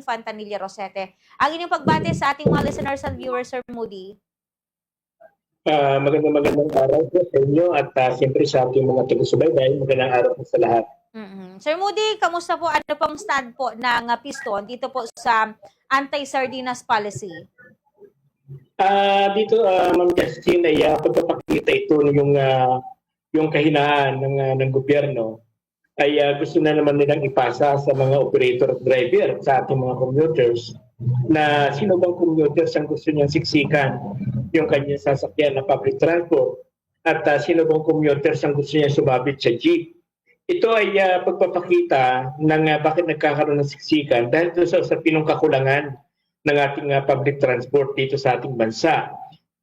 Fantanilla Rosete. Ang inyong pagbate sa ating mga listeners and viewers, Sir Moody. Magandang araw po sa inyo at siyempre sa ating mga taga-subaybay, magandang araw po sa lahat. Sir Moody, kamusta po? Ano pong stand po ng Piston dito po sa anti-sardinas policy? Dito, Ma'am Justine, ay pagpapakita ito yung kahinaan ng gobyerno ay gusto na naman nilang ipasa sa mga operator at driver, sa ating mga commuters, na sino bang commuters ang gusto niyang siksikan yung kanyang sasakyan na public transport at sino bang commuters ang gusto niyang sumabit sa jeep. Ito ay pagpapakita ng bakit nagkakaroon ng siksikan dahil sa usapin ng kakulangan ng ating public transport dito sa ating bansa.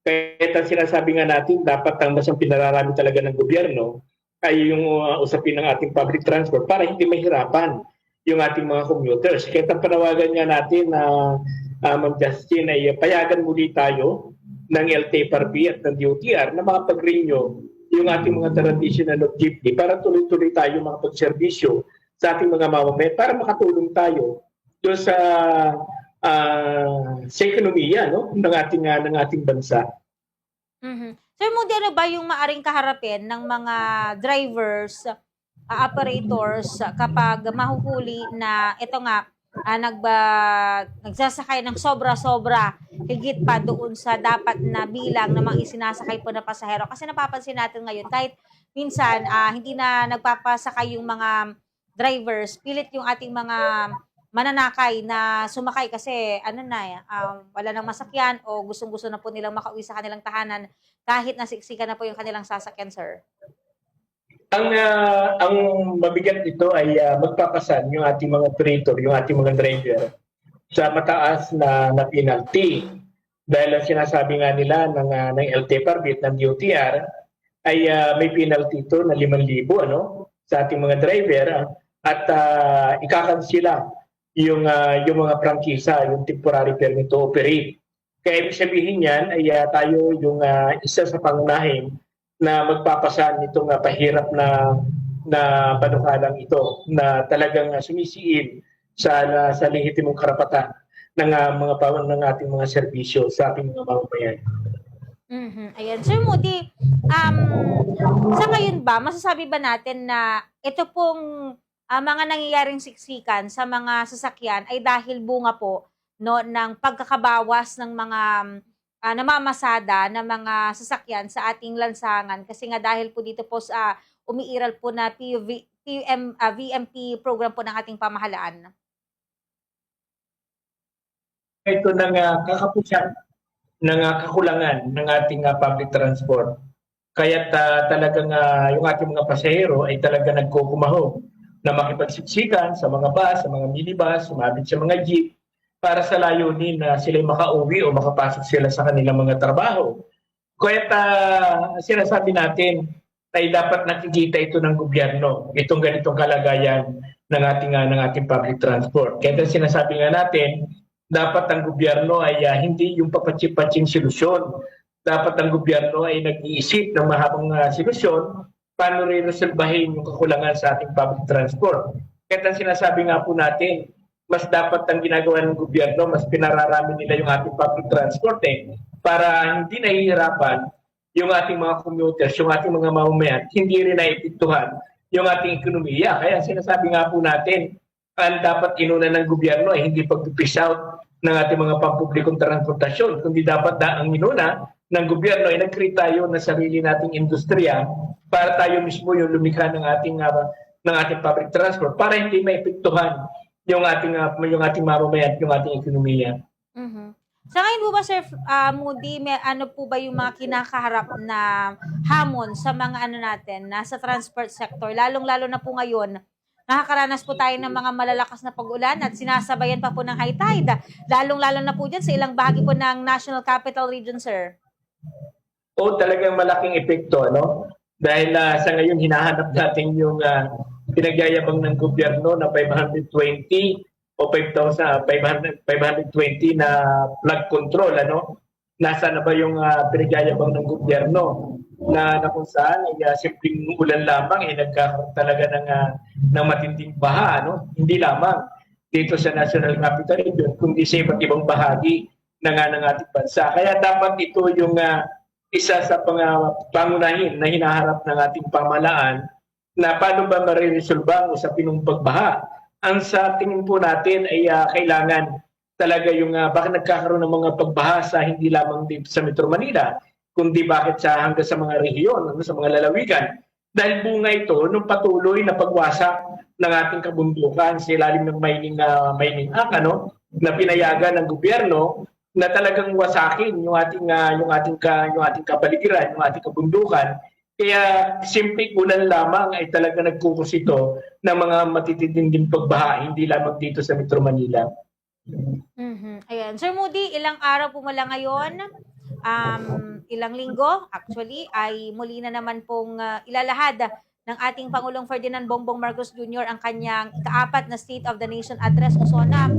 Kaya sinasabi nga natin, dapat ang mas pinararami talaga ng gobyerno ay yung usapin ng ating public transport para hindi mahirapan yung ating mga commuters. Kaya panawagan nga natin na Ma'am Justine ay payagan muli tayo ng LTFRB at ng DOTR na makapag-renew yung ating mga traditional of jeepney para tuloy-tuloy tayo makapag-servisyo sa ating mga mamamayan para makatulong tayo doon sa ekonomiya, no, ng ating bansa. Sir Moody, ano ba yung maaring kaharapin ng mga drivers, operators kapag mahuhuli na ito nga nagsasakay ng sobra-sobra higit pa doon sa dapat na bilang na mga isinasakay po na pasahero? Kasi napapansin natin ngayon kahit minsan hindi na nagpapasakay yung mga drivers, pilit yung ating mga mananakay na sumakay kasi wala nang masakyan o gustong-gusto na po nilang makauwi sa kanilang tahanan kahit nasiksikan na po yung kanilang sasakyan, sir. Ang mabigat dito ay magpapasan yung ating mga operator, yung ating mga driver sa mataas na penalty. Dahil ang sinasabi nga nila ng LTFRB at ng DOTR ay may penalty ito na 5,000 sa ating mga driver at ikakansila yung mga prangkisa, yung temporary permit to operate. Kaya ibig sabihin yan ay tayo yung isa sa pangunahin na magpapasan nitong pahirap na panukalang ito na talagang sumisiin sa lehitimong karapatan ng ating mga serbisyo sa ating mga mamamayan. Ayan. Sir Moody, sa ngayon ba, masasabi ba natin na ito pong mga nangyayaring siksikan sa mga sasakyan ay dahil bunga po ng pagkakabawas ng mga namamasada ng mga sasakyan sa ating lansangan? Kasi nga dahil po dito po sa umiiral po na VMP program po ng ating pamahalaan. Ito ng kakapusan ng kakulangan ng ating public transport. Kaya talagang yung ating mga pasahero ay talaga nagkukumahog na makipagsiksikan sa mga bus, sa mga minibus, sumabit sa mga jeep para sa layunin na sila'y makauwi o makapasok sila sa kanilang mga trabaho. Kaya sinasabi natin ay dapat nakikita ito ng gobyerno, itong ganitong kalagayan ng ating public transport. Kaya sinasabi nga natin, dapat ang gobyerno ay hindi yung papatsip-patsing solusyon. Dapat ang gobyerno ay nag-iisip ng mahabang solusyon paano re-resolbahin yung kakulangan sa ating public transport. Kaya sinasabi nga po natin, mas dapat ang ginagawa ng gobyerno, mas pinararami nila yung ating public transport para hindi nahihirapan yung ating mga commuters, yung ating mga mamamayan, hindi rin naipiktuhan yung ating ekonomiya. Kaya sinasabi nga po natin, ang dapat inuna ng gobyerno ay hindi pag-push out ng ating mga pampublikong transportasyon, kundi dapat ang inuna ng gobyerno ay nag-create tayo ng sarili nating industriya para tayo mismo yung lumikha ng ating public transport para hindi maipektuhan yung ating mamamayan at yung ating ekonomiya. Sa ngayon po ba, Sir Moody, ano po ba yung mga kinakaharap na hamon sa mga nasa transport sector? Lalong-lalo na po ngayon, nakakaranas po tayo ng mga malalakas na pag-ulan at sinasabayan pa po ng high tide. Lalong-lalo na po dyan sa ilang bahagi po ng National Capital Region, sir. Talagang malaking epekto, Dahil sa ngayon, hinahanap natin yung pinagyayabang ng gobyerno na 520 o 5,520 na flood control, Nasa na ba yung pinagyayabang ng gobyerno na kung saan simpleng ulan lamang nagkakaroon talaga ng matinding baha, Hindi lamang dito sa National Capital Region, kundi sa iba't ibang bahagi ng ating bansa. Kaya dapat ito yung isa sa pangunahin na hinaharap ng ating pamahalaan na paano ba mariresolba ang usapin ng pagbaha. Ang sa tingin po natin ay kailangan talaga yung bakit nagkakaroon ng mga pagbaha sa hindi lamang dito sa Metro Manila, kundi bakit hanggang sa mga rehiyon, sa mga lalawigan. Dahil bunga ito nung patuloy na pagwasak ng ating kabundukan sa ilalim ng Mining Act, na pinayagan ng gobyerno na talagang wasakin yung ating kapaligiran, yung ating kabundukan. Kaya simple ulan lamang ay talaga nagkukus ito ng mga matitinding pagbaha, hindi lamang dito sa Metro Manila. Ayan. Sir Moody, ilang araw po mula ngayon, ilang linggo actually, ay muli na naman pong ilalahad ng ating Pangulong Ferdinand Bongbong Marcos Jr. ang kanyang ika-4 na State of the Nation Address. Usona,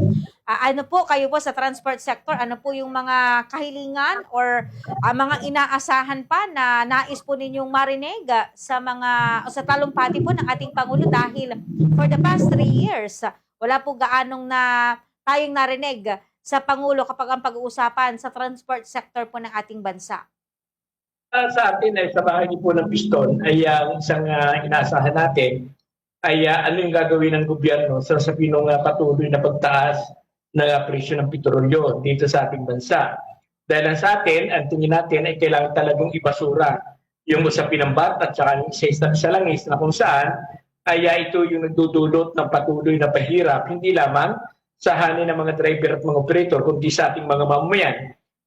ano po kayo po sa transport sector, ano po yung mga kahilingan or mga inaasahan pa na nais po ninyong marinig sa talumpati po ng ating Pangulo dahil for the past 3 years, wala po gaanong na tayong narinig sa Pangulo kapag ang pag-uusapan sa transport sector po ng ating bansa? Sa atin ay sa bahagi po ng piston ay isang inaasahan natin ay ano yung gagawin ng gobyerno sa pinong patuloy na pagtaas ng presyo ng petrolyo dito sa ating bansa. Dahil sa atin, ang tingin natin ay kailangan talagang ibasura yung usapin ng BAT at saka ng sa langis na kung saan ay ito yung nagdudulot ng patuloy na pahirap, hindi lamang sa hanin ng mga driver at mga operator, kundi sa ating mga mamamayan.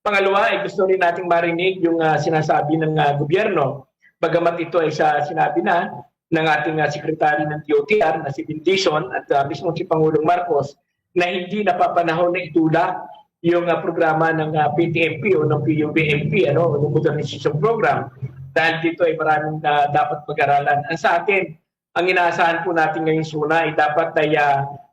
Pangalawa, ay gusto rin nating marinig yung sinasabi ng gobyerno. Bagamat ito ay sinabi na ng ating sekretary ng DOTR na si Bindison at mismo si Pangulong Marcos na hindi napapanahon na itulak yung programa ng PTMP o ng PUBMP, ng Modernization Program. Dahil dito ay maraming dapat pag-aralan. Ang sa atin, ang inaasahan po natin ngayong suna ay dapat ay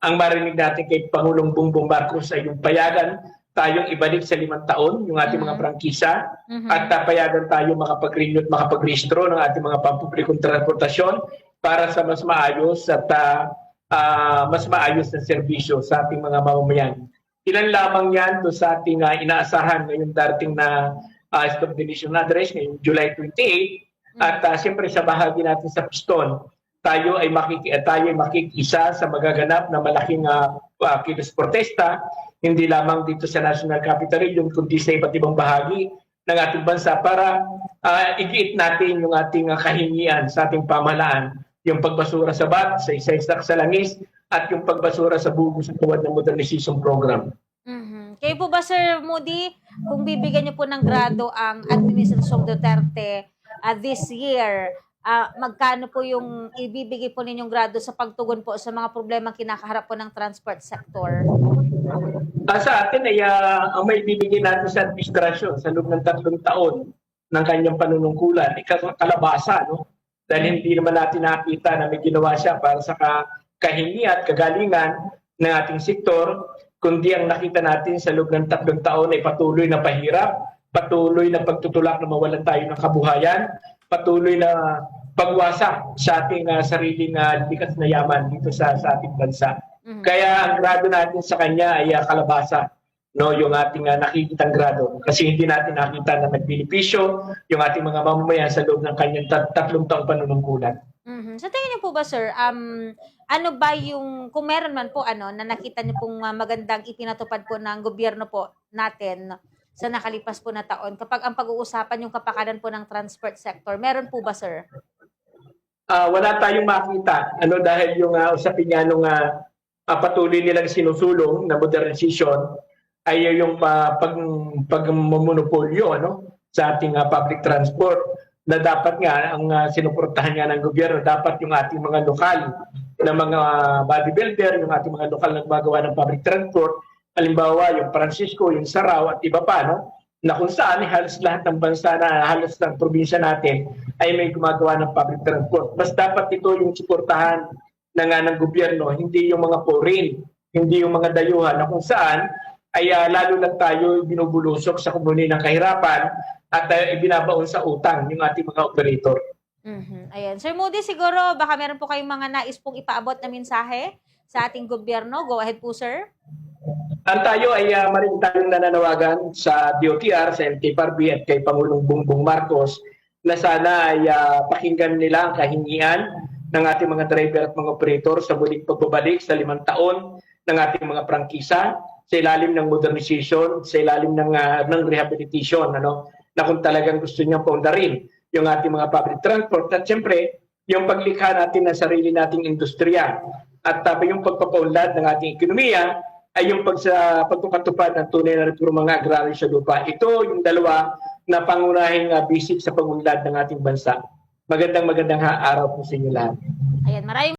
ang marinig natin kay Pangulong Bongbong Marcos ay yung payagan tayong ibalik sa 5 taon yung ating mga prangkisa at payagan tayo makapag-renew at makapag-rehistro ng ating mga pampublikong transportasyon para sa mas maayos at mas maayos na serbisyo sa ating mga mamamayan. Ilan lamang yan do sa ating inaasahan ngayong darating na State of the Nation Address ngayong July 28 at siyempre sa bahagi natin sa piston, tayo ay makikisa sa magaganap na malaking kilos protesta, hindi lamang dito sa National Capital Region, kundi sa iba't ibang bahagi ng ating bansa para igiit natin yung ating kahingian sa ating pamahalaan, yung pagbasura sa BAT, sa isa-isa sa langis, at yung pagbasura sa bugo sa tuwad ng Modernization Program. Kayo po ba, Sir Moody, kung bibigyan niyo po ng grado ang Administrasyong Duterte this year, magkano po yung ibibigay po ninyong grado sa pagtugon po sa mga problemang kinakaharap po ng transport sector? Sa atin ay ang may bibigay natin sa administrasyon sa loob ng 3 taon ng kanyang panunungkulan ay kalabasa, dahil hindi naman natin nakita na may ginawa siya para sa kahingi at kagalingan ng ating sektor, kundi ang nakita natin sa loob ng 3 taon ay patuloy na pahirap, patuloy na pagtutulak na mawalan tayo ng kabuhayan, patuloy na pagwasak sa ating sariling likas na yaman dito sa ating bansa. Kaya ang grado natin sa kanya ay kalabasa, yung ating nakikitang grado. Kasi hindi natin nakita na nagbenepisyo yung ating mga mamamayan sa loob ng kanyang 3 taong panunungkulan. Sa tingin niyo po ba, sir, ano ba yung, kung meron man po na nakita niyo pong magandang ipinatupad po ng gobyerno po natin sa nakalipas po na taon kapag ang pag-uusapan yung kapakanan po ng transport sector, meron po ba, sir? Wala tayong makita dahil yung usapin niya nung patuloy nilang sinusulong na modernization ay yung pagmamonopolyo sa ating public transport na dapat nga ang sinuportahan nga ng gobyerno, dapat yung ating mga lokal na mga bodybuilder, yung ating mga lokal na gumagawa ng public transport, halimbawa yung Francisco, yung Sarao at iba pa, na kung saan halos lahat ng bansa na halos ng probinsya natin ay may gumagawa ng public transport. Mas dapat ito yung suportahan ng gobyerno, hindi yung mga foreign, hindi yung mga dayuhan na kung saan ay lalo lang tayo binubulusok sa komuni ng kahirapan at ibinabaon sa utang yung ating mga operator. Ayan. Sir Moody, siguro baka meron po kayong mga nais pong ipaabot na mensahe sa ating gobyerno. Go ahead po, sir. Ang tayo ay marin tayong nananawagan sa DOTR, sa LTFRB at kay Pangulong Bongbong Marcos na sana ay pakinggan nila ang kahingian ng ating mga driver at mga operator sa muling pagbabalik sa 5 taon ng ating mga prangkisa sa ilalim ng modernization, sa ilalim ng rehabilitation, na kung talagang gusto niyang paundarin yung ating mga public transport at siyempre yung paglikha natin ng sarili nating industriya at yung pagpapaunlad ng ating ekonomiya ay yung pagpapatupad ng tunay na reforma mga agraryo sa lupa. Ito yung dalawa na pangunahing bisig sa pagunlad ng ating bansa. Magandang araw po sa inyo lahat. Ayan, maraming